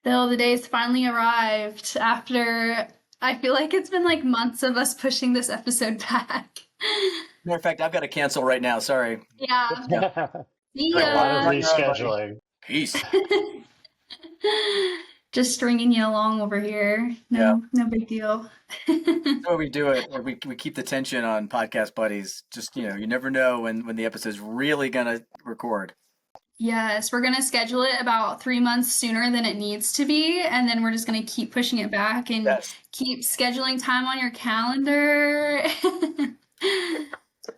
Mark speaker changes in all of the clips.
Speaker 1: Bill, the day's finally arrived after I feel like it's been like months of us pushing this episode back.
Speaker 2: Matter of fact, I've got to cancel right now. Sorry.
Speaker 1: Yeah.
Speaker 2: Yeah.
Speaker 1: See
Speaker 3: A lot of
Speaker 1: ya.
Speaker 3: rescheduling.
Speaker 2: Peace.
Speaker 1: Just stringing you along over here. No big deal.
Speaker 2: That's why we do it. We keep the tension on Podcast Buddies. Just, you never know when the episode's really going to record.
Speaker 1: Yes, we're going to schedule it about 3 months sooner than it needs to be, and then we're just going to keep pushing it back and keep scheduling time on your calendar.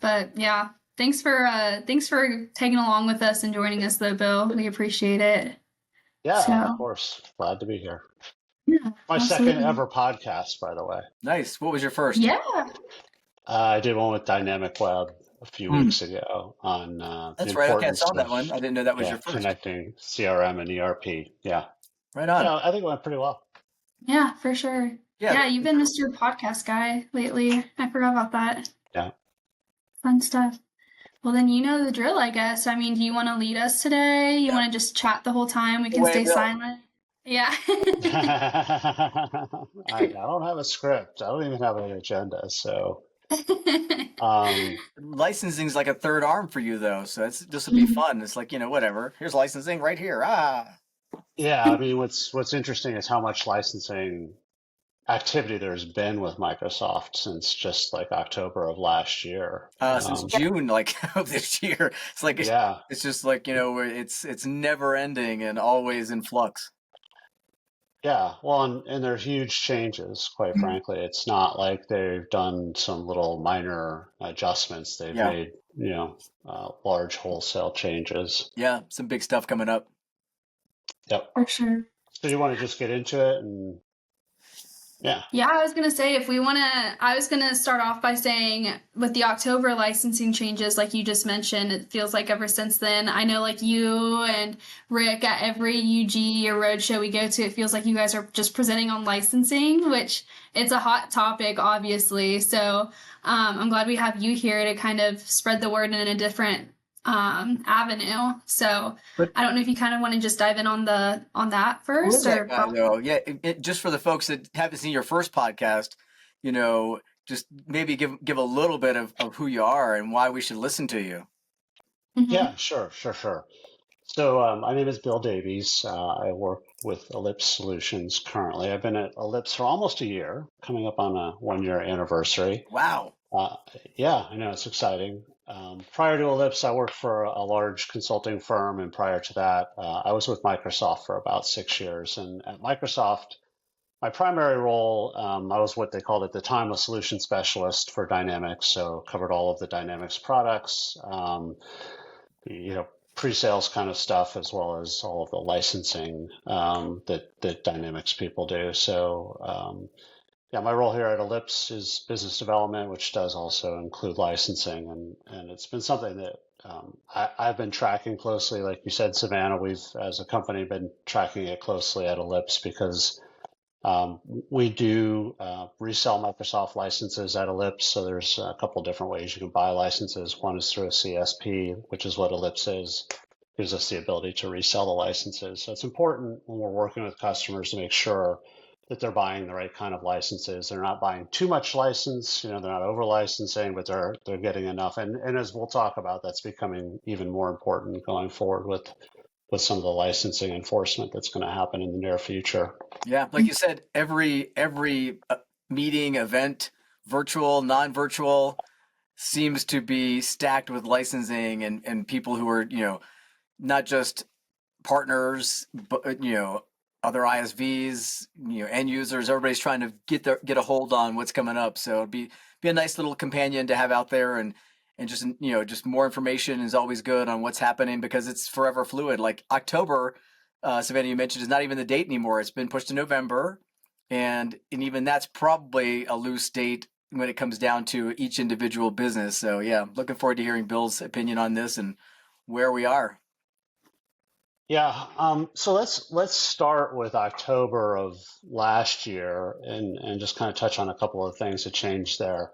Speaker 1: But yeah, thanks for tagging along with us and joining us though, Bill. We appreciate it.
Speaker 3: Yeah, of course. Glad to be here.
Speaker 1: Yeah,
Speaker 3: My
Speaker 1: absolutely.
Speaker 3: second ever podcast, by the way.
Speaker 2: Nice. What was your first?
Speaker 1: Yeah.
Speaker 3: I did one with Dynamic Web a few weeks ago on
Speaker 2: That's
Speaker 3: the
Speaker 2: right. Okay, I
Speaker 3: importance
Speaker 2: saw that
Speaker 3: of,
Speaker 2: one. I didn't know that was your first.
Speaker 3: connecting CRM and ERP. Yeah.
Speaker 2: Right on.
Speaker 3: I think it went pretty well.
Speaker 1: Yeah, for sure. Yeah, you've been Mr. Podcast Guy lately. I forgot about that.
Speaker 3: Yeah.
Speaker 1: Fun stuff. Well, then you know the drill, I guess. I mean, do you want to lead us today? You want to just chat the whole time? We can stay silent. Yeah.
Speaker 3: I don't have a script. I don't even have an agenda. So
Speaker 2: licensing is like a third arm for you, though. So this will be fun. It's like, whatever. Here's licensing right here.
Speaker 3: Yeah, I mean, what's interesting is how much licensing activity there's been with Microsoft since just like October of last year.
Speaker 2: Since June, of this year. It's like, it's just like, it's never ending and always in flux.
Speaker 3: Yeah, well, and they're huge changes, quite frankly. It's not like they've done some little minor adjustments. They've made, large wholesale changes.
Speaker 2: Yeah, some big stuff coming up.
Speaker 3: Yep.
Speaker 1: For sure.
Speaker 3: So you want to just get into it and
Speaker 1: Yeah, I was going to say, I was going to start off by saying with the October licensing changes, like you just mentioned, it feels like ever since then, I know like you and Rick at every UG or roadshow we go to, it feels like you guys are just presenting on licensing, which it's a hot topic, obviously. So I'm glad we have you here to kind of spread the word in a different avenue. So I don't know if you kind of want to just dive in on that first,
Speaker 2: just for the folks that haven't seen your first podcast, just maybe give a little bit of who you are and why we should listen to you.
Speaker 1: Mm-hmm.
Speaker 3: Yeah, sure. So my name is Bill Davies. I work with Ellipse Solutions currently. I've been at Ellipse for almost a year, coming up on a 1-year anniversary.
Speaker 2: Wow.
Speaker 3: Yeah, I know, it's exciting. Prior to Ellipse, I worked for a large consulting firm, and prior to that, I was with Microsoft for about 6 years. And at Microsoft, my primary role, I was what they called at the time a solution specialist for Dynamics, so covered all of the Dynamics products, pre-sales kind of stuff, as well as all of the licensing that Dynamics people do. So my role here at Ellipse is business development, which does also include licensing. And it's been something that I've been tracking closely. Like you said, Savannah, we've, as a company, been tracking it closely at Ellipse because we do resell Microsoft licenses at Ellipse. So there's a couple different ways you can buy licenses. One is through a CSP, which is what Ellipse is. Gives us the ability to resell the licenses. So it's important when we're working with customers to make sure that they're buying the right kind of licenses. They're not buying too much license, they're not over licensing, but they're getting enough. And as we'll talk about, that's becoming even more important going forward with some of the licensing enforcement that's going to happen in the near future.
Speaker 2: Yeah, like you said, every meeting, event, virtual, non-virtual, seems to be stacked with licensing and people who are, not just partners, but other ISVs, end users. Everybody's trying to get a hold on what's coming up. So it'd be a nice little companion to have out there, and just just more information is always good on what's happening because it's forever fluid. Like October, Savannah, you mentioned, is not even the date anymore. It's been pushed to November, and even that's probably a loose date when it comes down to each individual business. So yeah, looking forward to hearing Bill's opinion on this and where we are.
Speaker 3: Yeah, so let's start with October of last year and just kind of touch on a couple of things that changed there.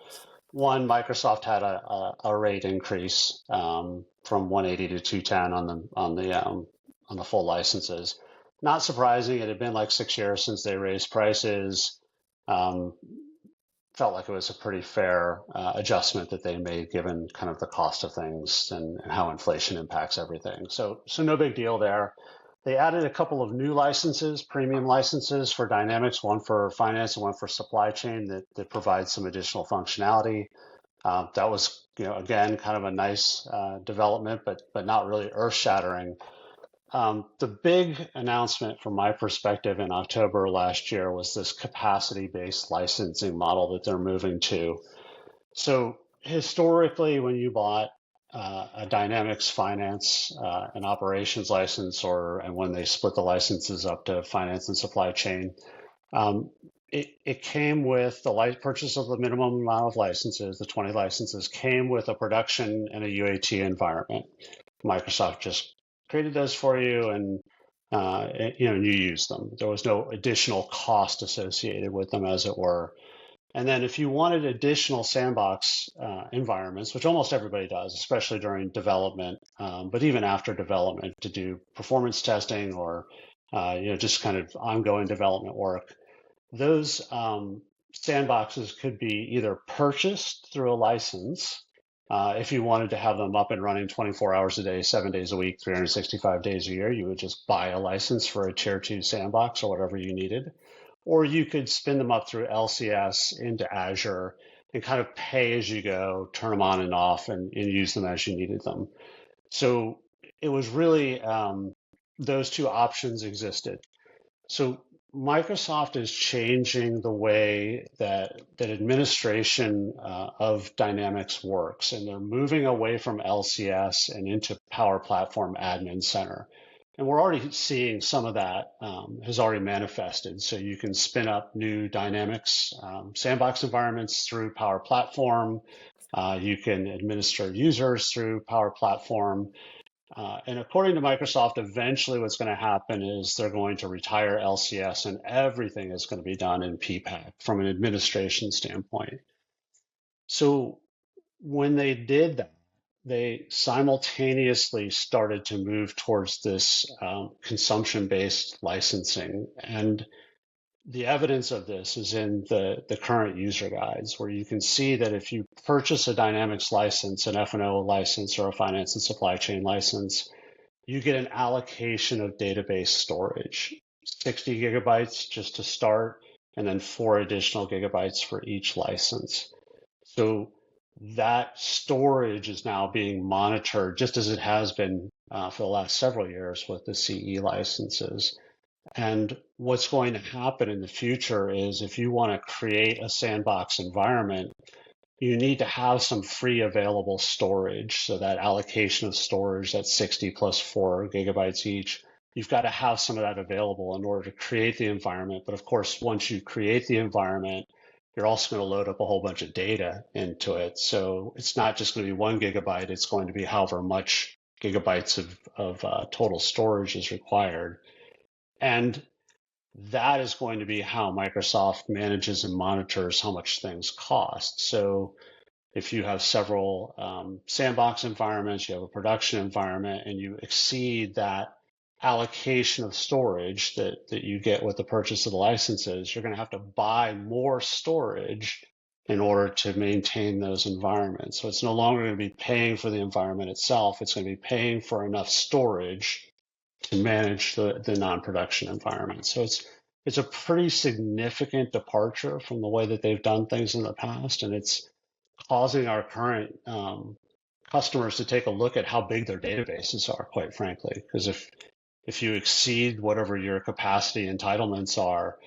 Speaker 3: One, Microsoft had a rate increase from 180 to 210 on the full licenses. not surprising. It had been like 6 years since they raised prices. Um, Felt like it was a pretty fair adjustment that they made given kind of the cost of things and how inflation impacts everything. So no big deal there. They added a couple of new licenses, premium licenses for Dynamics, one for finance and one for supply chain that provides some additional functionality. That was, again, kind of a nice development, but not really earth-shattering. The big announcement from my perspective in October last year was this capacity-based licensing model that they're moving to. So historically, when you bought a Dynamics Finance and Operations license, and when they split the licenses up to finance and supply chain, um, it came with the purchase of the minimum amount of licenses, the 20 licenses, came with a production and a UAT environment. Microsoft just created those for you, and you use them. There was no additional cost associated with them, as it were. And then if you wanted additional sandbox environments, which almost everybody does, especially during development, but even after development to do performance testing or just kind of ongoing development work, those sandboxes could be either purchased through a license if you wanted to have them up and running 24 hours a day, 7 days a week, 365 days a year. You would just buy a license for a tier 2 sandbox or whatever you needed. Or you could spin them up through LCS into Azure and kind of pay as you go, turn them on and off, and use them as you needed them. So it was really those two options existed. So Microsoft is changing the way that administration of Dynamics works, and they're moving away from LCS and into Power Platform Admin Center. And we're already seeing some of that has already manifested. So you can spin up new Dynamics sandbox environments through Power Platform. You can administer users through Power Platform. And according to Microsoft, eventually what's going to happen is they're going to retire LCS and everything is going to be done in PPAC from an administration standpoint. So when they did that, they simultaneously started to move towards this consumption-based licensing. And the evidence of this is in the current user guides, where you can see that if you purchase a Dynamics license, an F&O license, or a finance and supply chain license, you get an allocation of database storage, 60 gigabytes just to start, and then 4 additional gigabytes for each license. So that storage is now being monitored just as it has been for the last several years with the CE licenses. And what's going to happen in the future is if you want to create a sandbox environment, you need to have some free available storage. So that allocation of storage, that's 60 plus 4 gigabytes each, you've got to have some of that available in order to create the environment. But of course, once you create the environment, you're also going to load up a whole bunch of data into it. So it's not just going to be 1 gigabyte, it's going to be however much gigabytes of total storage is required. And that is going to be how Microsoft manages and monitors how much things cost. So if you have several sandbox environments, you have a production environment, and you exceed that allocation of storage that you get with the purchase of the licenses, you're going to have to buy more storage in order to maintain those environments. So it's no longer going to be paying for the environment itself. It's going to be paying for enough storage to manage the non-production environment. So it's a pretty significant departure from the way that they've done things in the past, and it's causing our current customers to take a look at how big their databases are, quite frankly. Because if you exceed whatever your capacity entitlements are,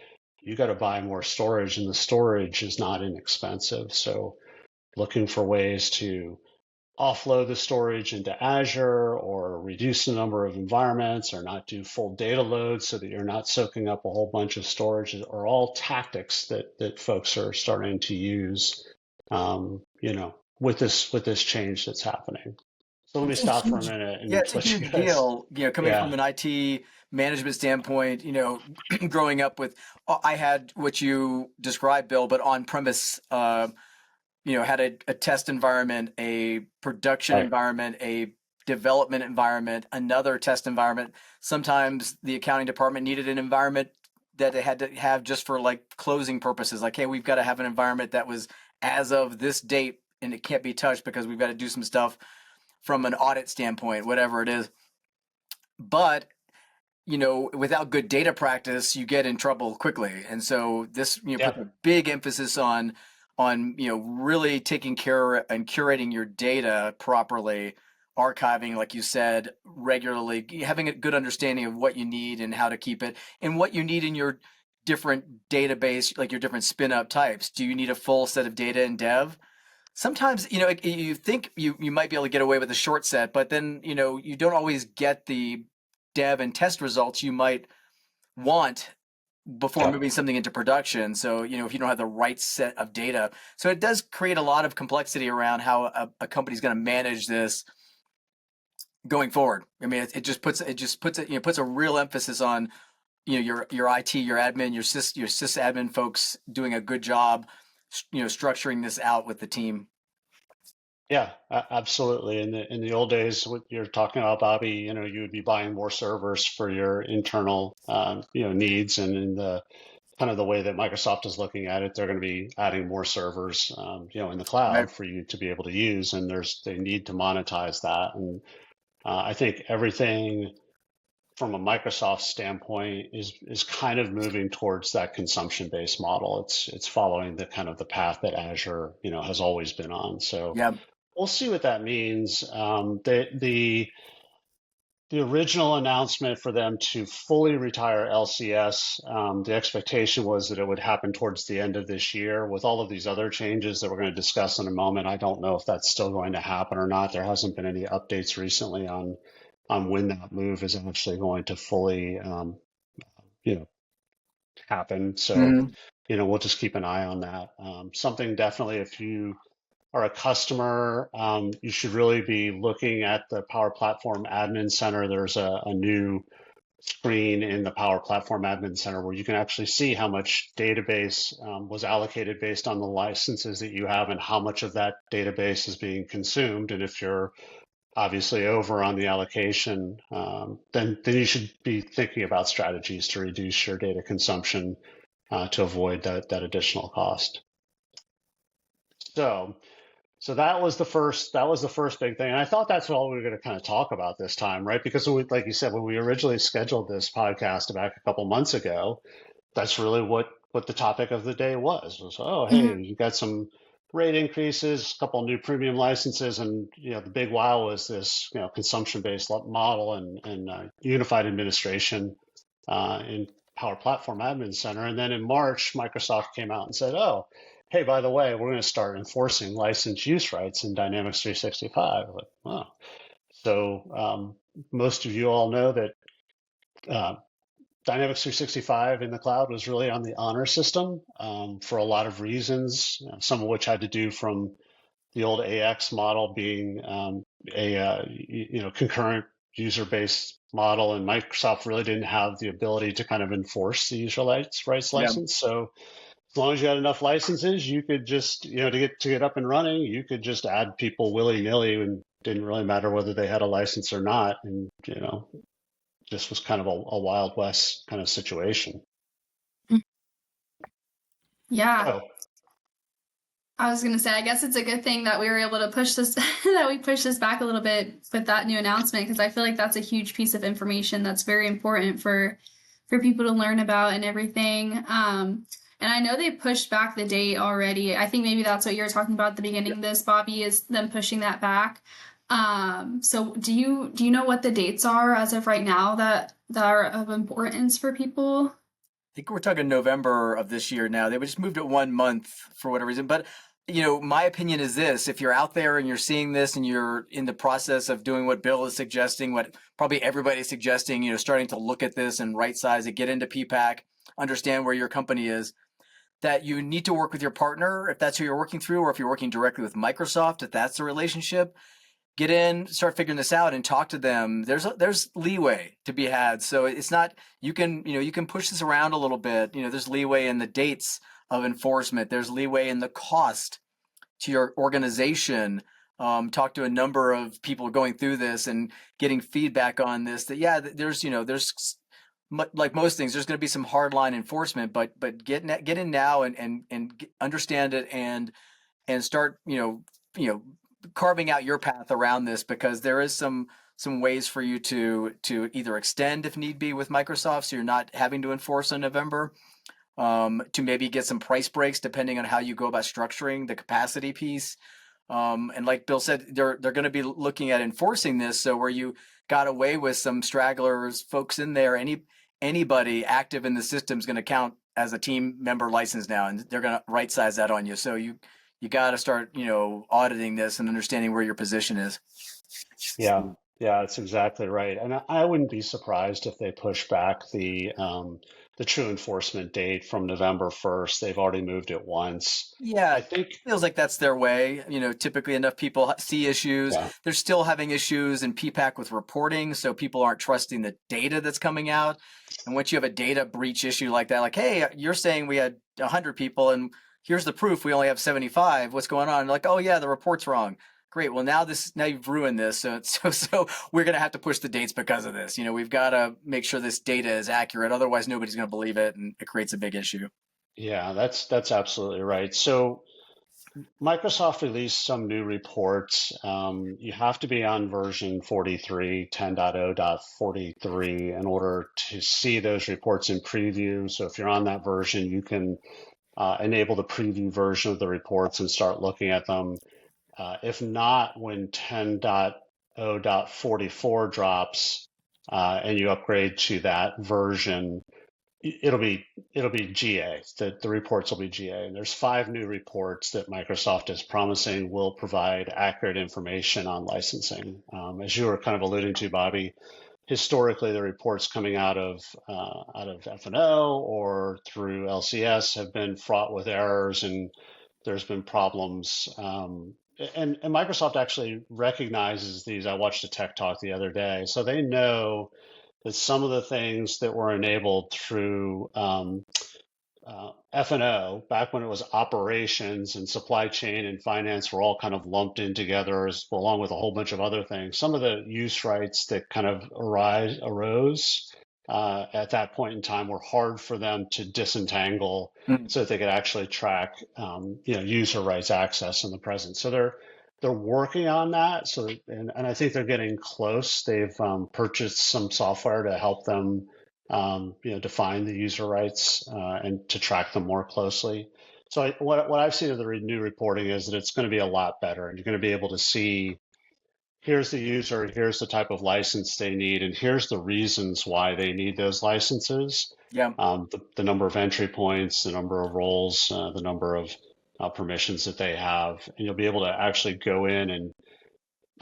Speaker 3: you got to buy more storage, and the storage is not inexpensive. So looking for ways to offload the storage into Azure or reduce the number of environments or not do full data loads so that you're not soaking up a whole bunch of storage are all tactics that folks are starting to use, with this change that's happening. So let me stop for a minute and
Speaker 2: it's a
Speaker 3: let you
Speaker 2: huge
Speaker 3: guys.
Speaker 2: deal, coming from an IT management standpoint, growing up with, I had what you described, Bill, but on-premise, had a test environment, a production
Speaker 3: Right.
Speaker 2: environment, a development environment, another test environment. Sometimes the accounting department needed an environment that they had to have just for like closing purposes. Like, hey, we've got to have an environment that was as of this date and it can't be touched because we've got to do some stuff from an audit standpoint, whatever it is. But without good data practice, you get in trouble quickly. And so this, puts a big emphasis on really taking care and curating your data properly, archiving, like you said, regularly, having a good understanding of what you need and how to keep it, and what you need in your different database, like your different spin up types. Do you need a full set of data in dev? Sometimes, you think you might be able to get away with a short set, but then, you don't always get the dev and test results you might want before moving something into production. So, if you don't have the right set of data. So it does create a lot of complexity around how a company's going to manage this going forward. I mean, it puts a real emphasis on, your IT, your admin, your sysadmin folks doing a good job, structuring this out with the team.
Speaker 3: Yeah, absolutely. In the old days, what you're talking about, Bobby, you would be buying more servers for your internal, needs, and in the kind of the way that Microsoft is looking at it, they're going to be adding more servers, in the
Speaker 2: Right.
Speaker 3: cloud for you to be able to use, and they need to monetize that. And I think everything from a Microsoft standpoint is kind of moving towards that consumption-based model. It's following the kind of the path that Azure, has always been on. So
Speaker 2: Yeah.
Speaker 3: we'll see what that means. The original announcement for them to fully retire LCS, the expectation was that it would happen towards the end of this year. With all of these other changes that we're going to discuss in a moment, I don't know if that's still going to happen or not. There hasn't been any updates recently on when that move is actually going to fully, happen. So,
Speaker 2: Mm-hmm.
Speaker 3: we'll just keep an eye on that. Something definitely, if you are a customer, you should really be looking at the Power Platform Admin Center. There's a new screen in the Power Platform Admin Center where you can actually see how much database was allocated based on the licenses that you have and how much of that database is being consumed. And if you're obviously over on the allocation, then you should be thinking about strategies to reduce your data consumption to avoid that additional cost. So that was the first big thing, and I thought that's all we were going to kind of talk about this time, right? Because like you said, when we originally scheduled this podcast back a couple months ago, that's really what the topic of the day was oh, hey,
Speaker 1: Mhm.
Speaker 3: you got some rate increases, a couple new premium licenses, and the big wow was this consumption based model and unified administration in Power Platform Admin Center. And then in March, Microsoft came out and said, oh, hey, by the way, we're going to start enforcing license use rights in Dynamics 365. Like, wow. So most of you all know that Dynamics 365 in the cloud was really on the honor system for a lot of reasons, some of which had to do from the old AX model being concurrent user-based model, and Microsoft really didn't have the ability to kind of enforce the user rights
Speaker 2: Yeah.
Speaker 3: license. So as long as you had enough licenses, you could just, to get up and running, you could just add people willy-nilly, and didn't really matter whether they had a license or not. And, this was kind of a Wild West kind of situation.
Speaker 1: Yeah.
Speaker 3: Oh,
Speaker 1: I was gonna say, I guess it's a good thing that we were able to push this, that we pushed this back a little bit with that new announcement, because I feel like that's a huge piece of information that's very important for people to learn about and everything. And I know they pushed back the date already. I think maybe that's what you were talking about at the beginning of this, Bobby, is them pushing that back. So do you know what the dates are as of right now that are of importance for people?
Speaker 2: I think we're talking November of this year now. They just moved it 1 month for whatever reason. But, my opinion is this: if you're out there and you're seeing this and you're in the process of doing what Bill is suggesting, what probably everybody's suggesting, starting to look at this and right size it, get into PPAC, understand where your company is, that you need to work with your partner if that's who you're working through, or if you're working directly with Microsoft, if that's the relationship, get in, start figuring this out, and talk to them. There's leeway to be had. So it's not, you can push this around a little bit. There's leeway in the dates of enforcement. There's leeway in the cost to your organization talked to a number of people going through this and getting feedback on this. That there's like most things, there's going to be some hardline enforcement, but get in now and understand it and start carving out your path around this, because there is some ways for you to either extend if need be with Microsoft, so you're not having to enforce in November, to maybe get some price breaks depending on how you go about structuring the capacity piece. And like Bill said, they're going to be looking at enforcing this. So where you got away with some stragglers, folks in there, anybody active in the system is going to count as a team member license now, and they're going to right size that on you. So you got to start auditing this and understanding where your position is.
Speaker 3: Yeah, yeah, that's exactly right. And I wouldn't be surprised if they push back the true enforcement date from November 1st. They've already moved it once.
Speaker 2: Yeah,
Speaker 3: I
Speaker 2: it
Speaker 3: think,
Speaker 2: feels like that's their way. Typically enough people see issues.
Speaker 3: yeah,
Speaker 2: They're still having issues in PPAC with reporting, so people aren't trusting the data that's coming out. And once you have a data breach issue like that, like, hey, you're saying we had 100 people and here's the proof we only have 75. What's going on? And like, oh yeah, the report's wrong. Great. Well, now you've ruined this. So we're going to have to push the dates because of this. We've got to make sure this data is accurate. Otherwise, nobody's going to believe it, and it creates a big issue.
Speaker 3: yeah, that's absolutely right. So Microsoft released some new reports. You have to be on version 43, 10.0.43 in order to see those reports in preview. So if you're on that version, you can enable the preview version of the reports and start looking at them. If not, when 10.0.44 drops and you upgrade to that version, it'll be GA. The reports will be GA. And there's 5 new reports that Microsoft is promising will provide accurate information on licensing. As you were kind of alluding to, Bobby, historically the reports coming out of F&O or through LCS have been fraught with errors, and there's been problems. And Microsoft actually recognizes these. I watched a tech talk the other day, so they know that some of the things that were enabled through F&O back when it was operations and supply chain and finance were all kind of lumped in together along with a whole bunch of other things. Some of the use rights that kind of arose at that point in time were hard for them to disentangle so that they could actually track user rights access in the present. So they're working on that. So and I think they're getting close. They've purchased some software to help them define the user rights and to track them more closely. So what I've seen of the new reporting is that it's going to be a lot better, and you're going to be able to see, here's the user, here's the type of license they need, and here's the reasons why they need those licenses.
Speaker 2: Yeah.
Speaker 3: The number of entry points, the number of roles, the number of permissions that they have, and you'll be able to actually go in and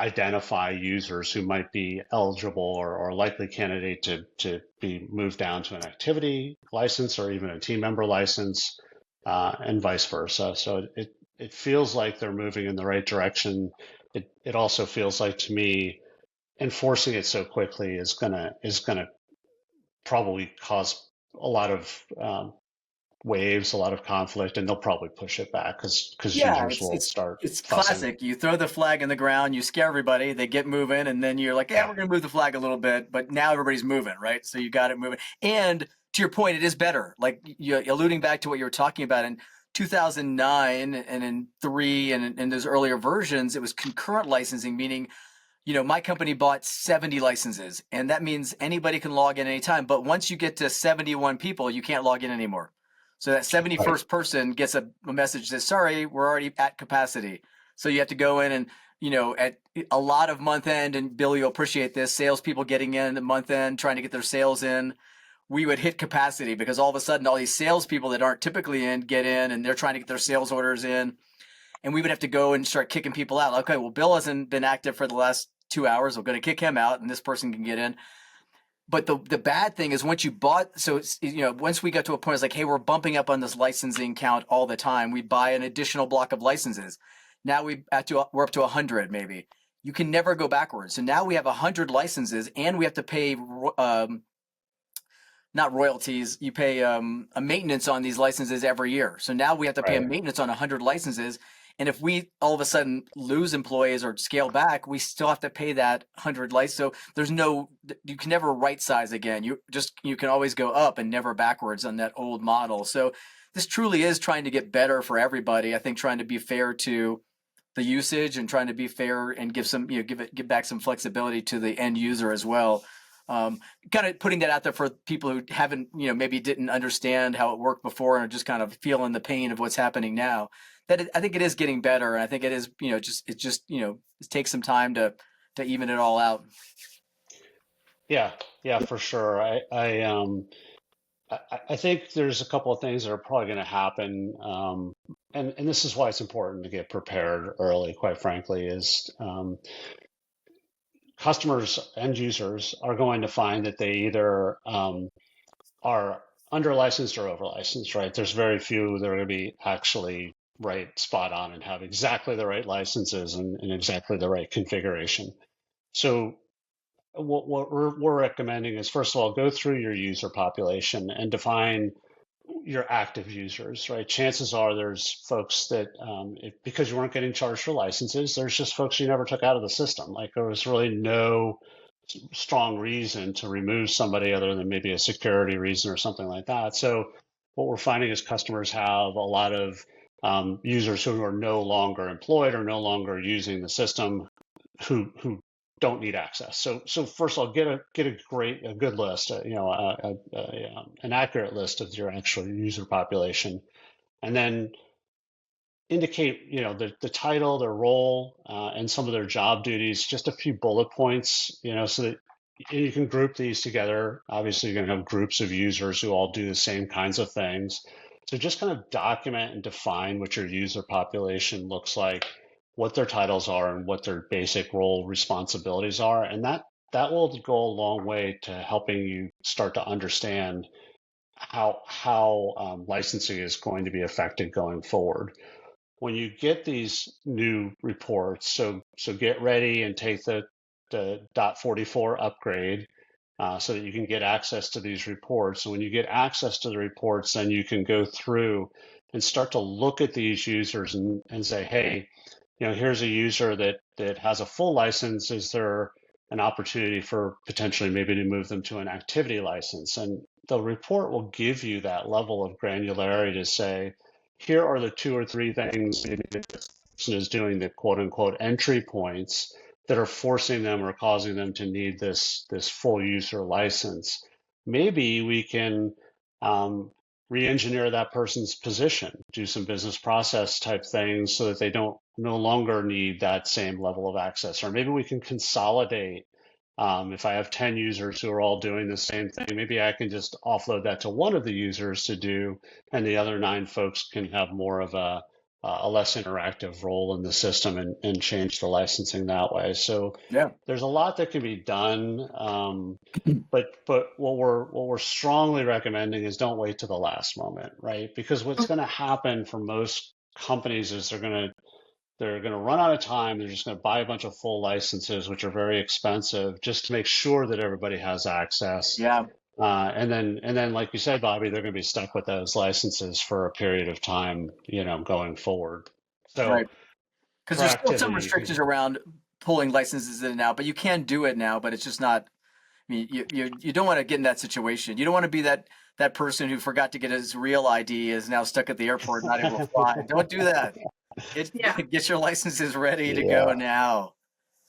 Speaker 3: identify users who might be eligible or likely candidate to be moved down to an activity license or even a team member license, and vice versa. So it feels like they're moving in the right direction. It also feels like to me enforcing it so quickly is gonna probably cause a lot of waves, a lot of conflict, and they'll probably push it back because users will start
Speaker 2: it's
Speaker 3: fussing.
Speaker 2: classic. You throw the flag in the ground, you scare everybody, they get moving, and then you're like, yeah, we're going to move the flag a little bit, but now everybody's moving, right? So you got it moving. And to your point, it is better. Like you alluding back to what you were talking about in 2009 and in 3 and in those earlier versions, it was concurrent licensing, meaning my company bought 70 licenses, and that means anybody can log in anytime. But once you get to 71 people, you can't log in anymore. So that 71st person gets a message that says, sorry, we're already at capacity. So you have to go in and, at a lot of month end, and Bill, you'll appreciate this, salespeople getting in at month end, trying to get their sales in. We would hit capacity because all of a sudden all these salespeople that aren't typically in get in, and they're trying to get their sales orders in. And we would have to go and start kicking people out. Okay, well, Bill hasn't been active for the last 2 hours. We're going to kick him out, and this person can get in. But the bad thing is once you bought, so it's, once we got to a point, it's like, hey, we're bumping up on this licensing count all the time. We buy an additional block of licenses. Now we're up to 100 maybe. You can never go backwards. So now we have 100 licenses, and we have to pay not royalties. You pay a maintenance on these licenses every year. So now we have to pay a maintenance on 100 licenses. And if we all of a sudden lose employees or scale back, we still have to pay that 100 license. So there's no, you can never right size again. You can always go up and never backwards on that old model. So this truly is trying to get better for everybody. I think trying to be fair to the usage and trying to be fair and give some, give back some flexibility to the end user as well. Kind of putting that out there for people who haven't, maybe didn't understand how it worked before and are just kind of feeling the pain of what's happening now. I think it is getting better, and I think it is, it takes some time to even it all out.
Speaker 3: Yeah, yeah, for sure. I think there's a couple of things that are probably going to happen, and this is why it's important to get prepared early. Quite frankly, is customers, end users are going to find that they either are under licensed or over licensed, right? There's very few that are going to be actually right spot on and have exactly the right licenses and exactly the right configuration. So what we're recommending is, first of all, go through your user population and define your active users, right? Chances are there's folks that, because you weren't getting charged for licenses, there's just folks you never took out of the system. Like there was really no strong reason to remove somebody other than maybe a security reason or something like that. So what we're finding is customers have a lot of users who are no longer employed or no longer using the system who don't need access. So first of all, get a good list, an accurate list of your actual user population, and then indicate, the title, their role, and some of their job duties, just a few bullet points, so that you can group these together. Obviously, you're going to have groups of users who all do the same kinds of things. So just kind of document and define what your user population looks like, what their titles are, and what their basic role responsibilities are. And that will go a long way to helping you start to understand how licensing is going to be affected going forward. When you get these new reports, so get ready and take the .44 upgrade so that you can get access to these reports. So when you get access to the reports, then you can go through and start to look at these users and say, hey, here's a user that has a full license. Is there an opportunity for potentially maybe to move them to an activity license? And the report will give you that level of granularity to say, here are the 2 or 3 things maybe the person is doing, the quote unquote entry points that are forcing them or causing them to need this full user license. Maybe we can re-engineer that person's position, do some business process type things so that they don't no longer need that same level of access. Or maybe we can consolidate. If I have 10 users who are all doing the same thing, maybe I can just offload that to one of the users to do, and the other 9 folks can have more of a less interactive role in the system and change the licensing that way. So
Speaker 2: Yeah.
Speaker 3: there's a lot that can be done. But what we're strongly recommending is don't wait to the last moment, right? Because what's going to happen for most companies is they're going to run out of time. They're just going to buy a bunch of full licenses, which are very expensive, just to make sure that everybody has access.
Speaker 2: Yeah.
Speaker 3: And then, like you said, Bobby, they're going to be stuck with those licenses for a period of time, going forward. So,
Speaker 2: right. Because there's still some
Speaker 3: proactivity.
Speaker 2: restrictions around pulling licenses in and out, but you can do it now. But it's just not. I mean, you don't want to get in that situation. You don't want to be that person who forgot to get his real ID, is now stuck at the airport, not able to fly. Don't do that. Get your licenses ready to go now.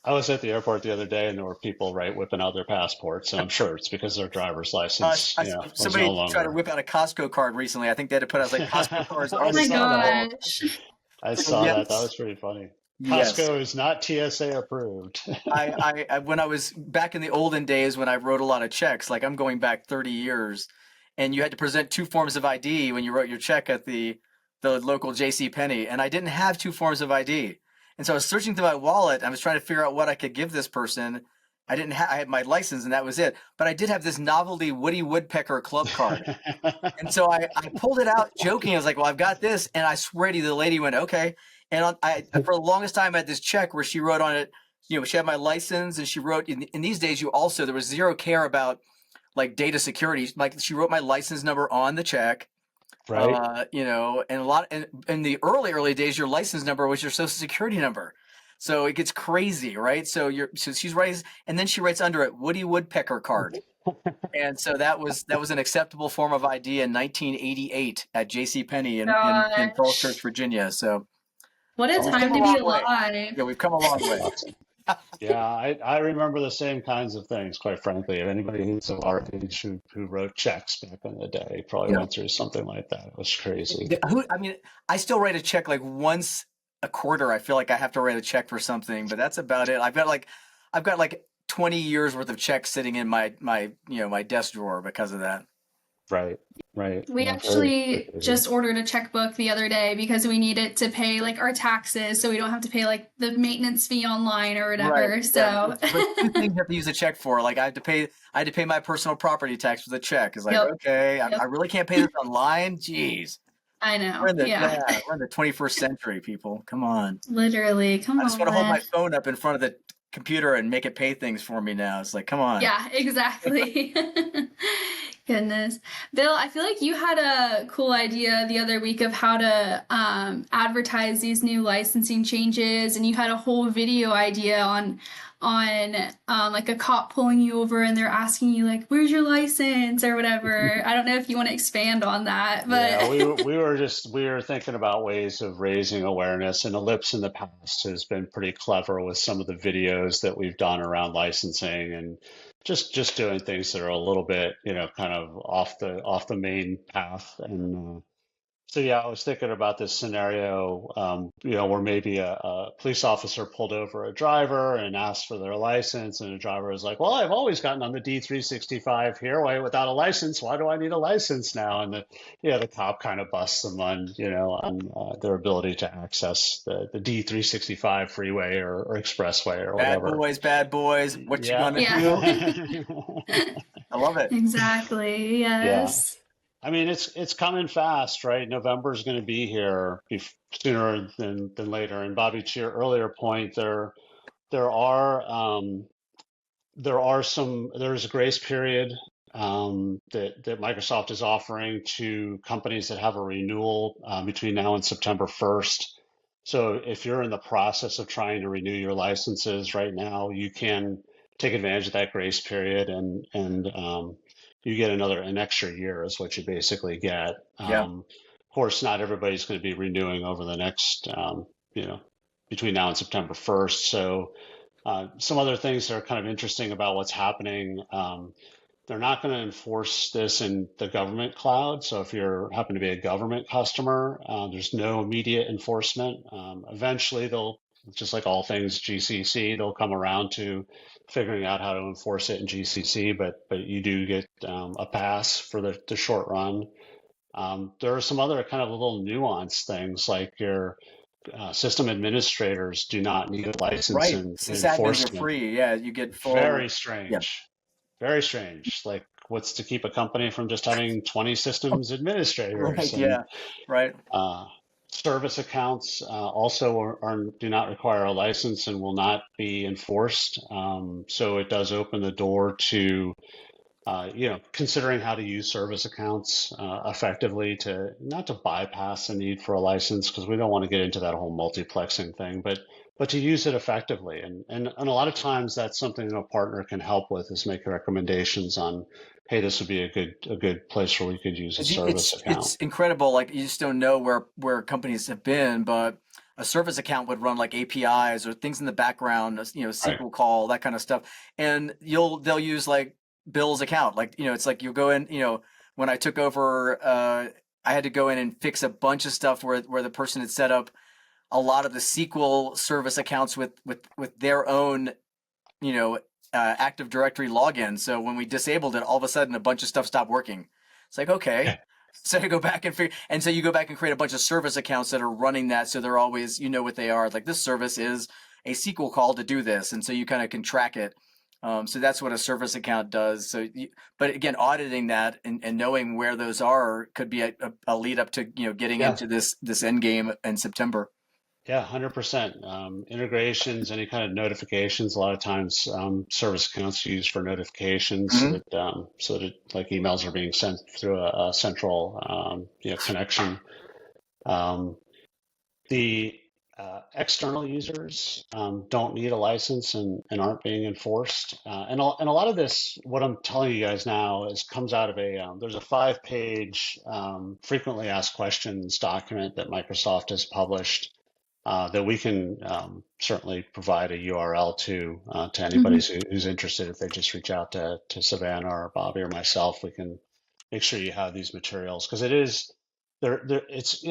Speaker 3: I was at the airport the other day, and there were people whipping out their passports, and I'm sure it's because their driver's license.
Speaker 2: Somebody
Speaker 3: no longer...
Speaker 2: tried to whip out a Costco card recently. I think they had to put out like Costco cards.
Speaker 1: Oh my gosh!
Speaker 3: I saw that. That was pretty funny. Costco is not TSA approved.
Speaker 2: I when I was back in the olden days when I wrote a lot of checks, like I'm going back 30 years, and you had to present 2 forms of ID when you wrote your check at the local J.C. Penney, and I didn't have 2 forms of ID. And so I was searching through my wallet. I was trying to figure out what I could give this person. I had my license, and that was it. But I did have this novelty Woody Woodpecker club card. And so I pulled it out joking. I was like, well, I've got this. And I swear to you, the lady went, okay. And for the longest time, I had this check where she wrote on it, she had my license, and she wrote, in these days, there was zero care about like data security. Like she wrote my license number on the check.
Speaker 3: Right.
Speaker 2: And in the early days, your license number was your social security number. So it gets crazy, right? So she's writing, and then she writes under it, Woody Woodpecker card. And so that was an acceptable form of ID in 1988 at JCPenney in Falls Church,
Speaker 1: Gosh,
Speaker 2: Virginia. So
Speaker 1: what a
Speaker 2: we've come
Speaker 1: time
Speaker 2: a
Speaker 1: to be
Speaker 2: long way.
Speaker 1: alive.
Speaker 2: Yeah, we've come a long way.
Speaker 3: Awesome. Yeah, I remember the same kinds of things, quite frankly. If anybody who's of our age who wrote checks back in the day probably
Speaker 2: Yeah.
Speaker 3: went through something like that. It was crazy.
Speaker 2: I mean, I still write a check like once a quarter. I feel like I have to write a check for something, but that's about it. I've got like 20 years worth of checks sitting in my desk drawer because of that.
Speaker 3: Right, right.
Speaker 1: We
Speaker 3: Yeah, very, very
Speaker 1: actually
Speaker 3: busy.
Speaker 1: just ordered a checkbook the other day because we need it to pay like our taxes so we don't have to pay like the maintenance fee online or
Speaker 2: Right.
Speaker 1: whatever.
Speaker 2: Yeah.
Speaker 1: So,
Speaker 2: But two things you have to use a check for. Like I had to pay my personal property tax with a check. It's like,
Speaker 1: yep,
Speaker 2: okay, I
Speaker 1: yep.
Speaker 2: really can't pay this online. Jeez.
Speaker 1: I
Speaker 2: We're
Speaker 1: know.
Speaker 2: in the
Speaker 1: Yeah.
Speaker 2: yeah, we're in the 21st century, people. Come on.
Speaker 1: Literally. Come
Speaker 2: I just want to hold my
Speaker 1: on.
Speaker 2: phone up in front of the computer and make it pay things for me now. It's like, come on.
Speaker 1: Yeah, exactly. Goodness. Bill, I feel like you had a cool idea the other week of how to advertise these new licensing changes, and you had a whole video idea on like a cop pulling you over and they're asking you like, "Where's your license?" or whatever. I don't know if you want to expand on that,
Speaker 3: Yeah,
Speaker 1: but
Speaker 3: we were thinking about ways of raising awareness, and Ellipse in the past has been pretty clever with some of the videos that we've done around licensing and just doing things that are a little bit, kind of off the main path. And so yeah, I was thinking about this scenario, where maybe a police officer pulled over a driver and asked for their license, and the driver was like, "Well, I've always gotten on the D365 here. Why, without a license, why do I need a license now?" And the cop kind of busts them on their ability to access the D365 freeway or expressway or whatever.
Speaker 2: Bad boys. What you
Speaker 3: Yeah.
Speaker 2: gonna
Speaker 1: yeah.
Speaker 2: do? I love it.
Speaker 1: Exactly.
Speaker 3: Yeah.
Speaker 1: Yes.
Speaker 3: I mean, it's coming fast, right? November is going to be here sooner than later. And Bobby, to your earlier point, there are there's a grace period that Microsoft is offering to companies that have a renewal between now and September 1st. So if you're in the process of trying to renew your licenses right now, you can take advantage of that grace period and you get an extra year is what you basically get.
Speaker 2: Yeah.
Speaker 3: Of course, not everybody's going to be renewing over the next, between now and September 1st. So some other things that are kind of interesting about what's happening. They're not going to enforce this in the government cloud. So if you happen to be a government customer, there's no immediate enforcement. Eventually, they'll, just like all things GCC, they'll come around to figuring out how to enforce it in GCC. But you do get a pass for the short run. There are some other kind of little nuanced things like your system administrators do not need a license
Speaker 2: Right.
Speaker 3: in
Speaker 2: Sysadmins are
Speaker 3: enforcement.
Speaker 2: free. Yeah, you get full.
Speaker 3: Very
Speaker 2: Yeah.
Speaker 3: strange. Very strange. Like, what's to keep a company from just having 20 systems administrators?
Speaker 2: Right.
Speaker 3: And
Speaker 2: Yeah. Right.
Speaker 3: uh, service accounts also do not require a license and will not be enforced. So it does open the door to considering how to use service accounts effectively to not to bypass the need for a license because we don't want to get into that whole multiplexing thing, but to use it effectively. And a lot of times that's something that a partner can help with is make recommendations on, hey, this would be a good place where we could use a service account.
Speaker 2: It's incredible. Like you just don't know where companies have been, but a service account would run like APIs or things in the background,
Speaker 3: Right.
Speaker 2: SQL call, that kind of stuff, and they'll use like Bill's account. Like it's like you go in. When I took over, I had to go in and fix a bunch of stuff where the person had set up a lot of the SQL service accounts with their own you know, Active Directory login. So when we disabled it, all of a sudden a bunch of stuff stopped working. It's like, okay. So you go back and so you go back and create a bunch of service accounts that are running that. So they're always, what they are. Like this service is a SQL call to do this. And so you kind of can track it. So that's what a service account does. But again, auditing that and knowing where those are could be a lead up to, getting
Speaker 3: Yeah.
Speaker 2: into this end game in September.
Speaker 3: Yeah, 100%. Integrations, any kind of notifications, a lot of times service accounts use for notifications
Speaker 2: Hmm.
Speaker 3: so that like emails are being sent through a central connection. Um, the external users don't need a license and aren't being enforced. And a lot of this, what I'm telling you guys now, comes out of there's a 5-page frequently asked questions document that Microsoft has published that we can certainly provide a URL to anybody
Speaker 1: Hmm.
Speaker 3: who's interested. If they just reach out to Savannah or Bobby or myself, we can make sure you have these materials because it is it's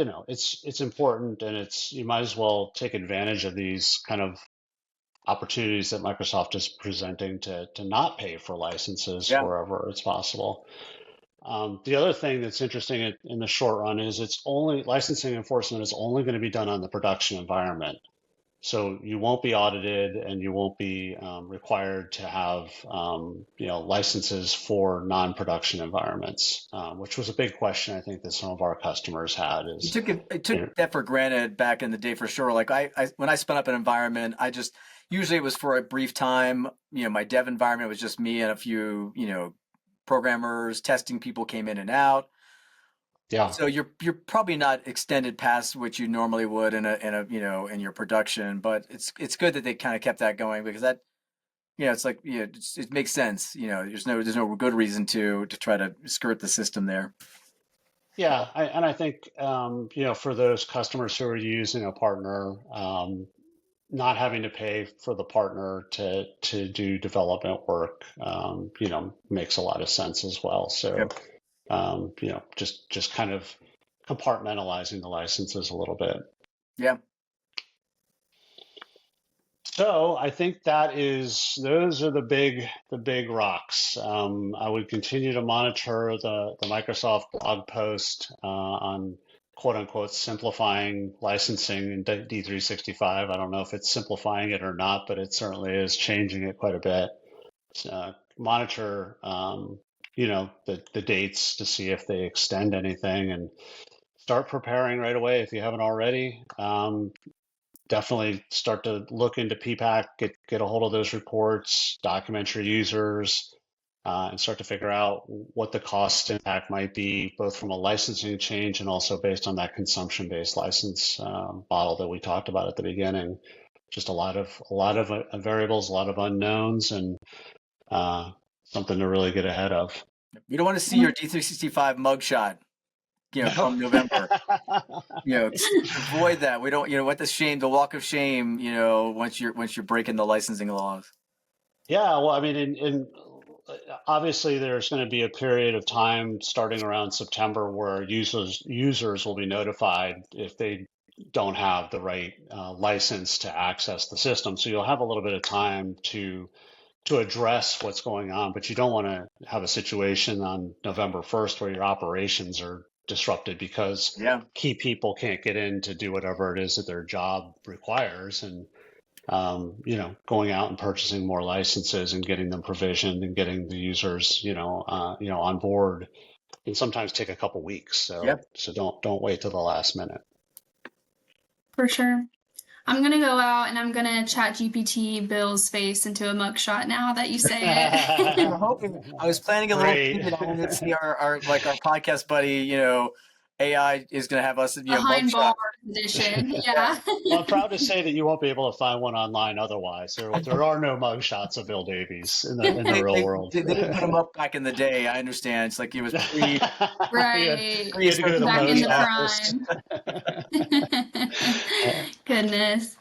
Speaker 3: it's important and it's you might as well take advantage of these kind of opportunities that Microsoft is presenting to not pay for licenses
Speaker 2: Yeah.
Speaker 3: wherever it's possible. The other thing that's interesting in the short run is it's only licensing enforcement is only going to be done on the production environment. So you won't be audited and you won't be required to have licenses for non-production environments, which was a big question I think that some of our customers had
Speaker 2: You
Speaker 3: is,
Speaker 2: took it. I
Speaker 3: you
Speaker 2: took
Speaker 3: know,
Speaker 2: that for granted back in the day for sure. Like I when I spun up an environment, I just usually it was for a brief time. My dev environment was just me and a few, programmers, testing people came in and out.
Speaker 3: yeah,
Speaker 2: So you're probably not extended past what you normally would in your production, but it's good that they kind of kept that going because that it's like it makes sense. There's no good reason to try to skirt the system there.
Speaker 3: yeah. And I think for those customers who are using a partner, not having to pay for the partner to do development work, makes a lot of sense as well. So
Speaker 2: Yep.
Speaker 3: just kind of compartmentalizing the licenses a little bit.
Speaker 2: Yeah.
Speaker 3: So I think those are the big rocks. I would continue to monitor the Microsoft blog post on quote unquote simplifying licensing in D365. I don't know if it's simplifying it or not, but it certainly is changing it quite a bit. Monitor the dates to see if they extend anything and start preparing right away if you haven't already. Definitely start to look into PPAC, get a hold of those reports, document your users, and start to figure out what the cost impact might be, both from a licensing change and also based on that consumption-based license model that we talked about at the beginning. Just a lot of variables, a lot of unknowns, and something to really get ahead of.
Speaker 2: You don't want to see your D365 mugshot,
Speaker 3: No.
Speaker 2: come November. Avoid that. We don't, what the shame, the walk of shame, once you're breaking the licensing laws.
Speaker 3: Yeah, well, I mean, obviously there's going to be a period of time starting around September where users will be notified if they don't have the right license to access the system. So you'll have a little bit of time to address what's going on, but you don't want to have a situation on November 1st where your operations are disrupted because
Speaker 2: Yeah.
Speaker 3: key people can't get in to do whatever it is that their job requires. And going out and purchasing more licenses and getting them provisioned and getting the users, on board can sometimes take a couple weeks. So,
Speaker 2: Yep.
Speaker 3: so don't wait till the last minute.
Speaker 1: For sure. I'm gonna go out and I'm gonna chat GPT Bill's face into a mugshot now that you say it.
Speaker 2: I'm hoping I was planning a little
Speaker 3: Great.
Speaker 2: thing that I wanted to see our podcast buddy, AI is going to have us,
Speaker 1: Behind
Speaker 2: mugshot.
Speaker 1: bar edition. Yeah.
Speaker 3: Well, I'm proud to say that you won't be able to find one online otherwise. There are no mugshots of Bill Davies in the real world.
Speaker 2: They didn't put him up back in the day. I understand. It's like it was pre.
Speaker 1: Right.
Speaker 3: You had to go to the
Speaker 1: Back in
Speaker 3: post
Speaker 1: the
Speaker 3: office.
Speaker 1: prime. Goodness.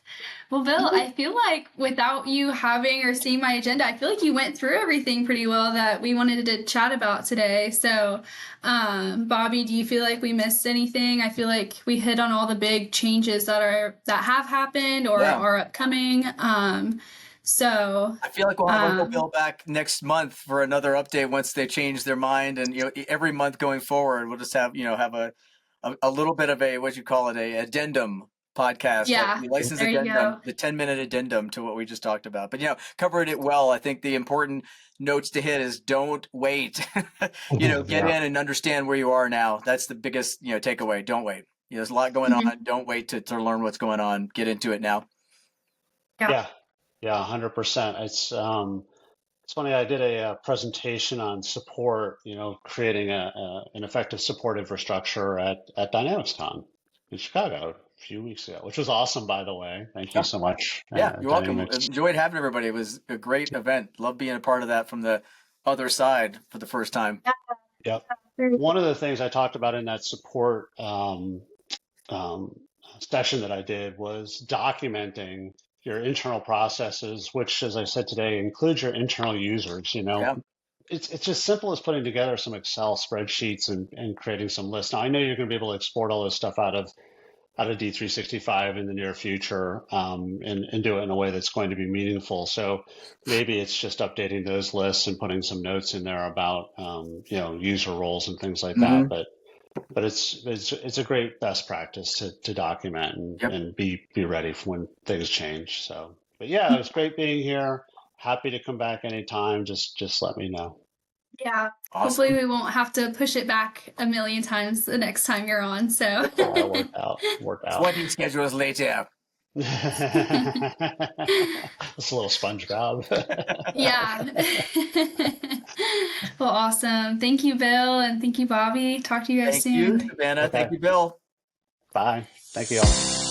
Speaker 1: Well, Bill, I feel like without you having or seeing my agenda, I feel like you went through everything pretty well that we wanted to chat about today. So, Bobby, do you feel like we missed anything? I feel like we hit on all the big changes that have happened or
Speaker 2: Yeah.
Speaker 1: are upcoming. So
Speaker 2: I feel like we'll have Uncle Bill back next month for another update once they change their mind, and every month going forward, we'll just have a little bit of a what you call it a addendum podcast, like
Speaker 1: yeah,
Speaker 2: the license
Speaker 1: there you
Speaker 2: addendum,
Speaker 1: go.
Speaker 2: the 10-minute addendum to what we just talked about. But covered it well. I think the important notes to hit is don't wait. Get
Speaker 3: Yeah.
Speaker 2: in and understand where you are now. That's the biggest takeaway. Don't wait. there's a lot going on. Don't wait to learn what's going on. Get into it now.
Speaker 3: Yeah, yeah, 100%. It's funny. I did a presentation on support, creating an effective support infrastructure at DynamicsCon in Chicago a few weeks ago, which was awesome, by the way. Thank you
Speaker 2: Yeah.
Speaker 3: so much,
Speaker 2: Yeah, you're welcome.
Speaker 3: Dynamics.
Speaker 2: Enjoyed having everybody. It was a great event. Love being a part of that from the other side for the first time.
Speaker 3: Yep. One of the things I talked about in that support um, session that I did was documenting your internal processes, which, as I said today, includes your internal users.
Speaker 2: Yeah.
Speaker 3: It's as simple as putting together some Excel spreadsheets and creating some lists. Now, I know you're going to be able to export all this stuff out of D365 in the near future, and do it in a way that's going to be meaningful. So maybe it's just updating those lists and putting some notes in there about user roles and things like that. But it's a great best practice to document and be ready for when things change. So, but yeah, it was great being here. Happy to come back anytime. Just let me know.
Speaker 1: Yeah.
Speaker 2: Awesome.
Speaker 1: Hopefully we won't have to push it back a million times the next time you're on. So
Speaker 3: Work out.
Speaker 2: Sweating schedules later.
Speaker 3: It's a little SpongeBob.
Speaker 1: Yeah. Well, awesome. Thank you, Bill, and thank you, Bobby. Talk to you guys soon.
Speaker 2: Thank you, Savannah.
Speaker 3: Okay.
Speaker 2: Thank you, Bill.
Speaker 3: Bye. Thank you all.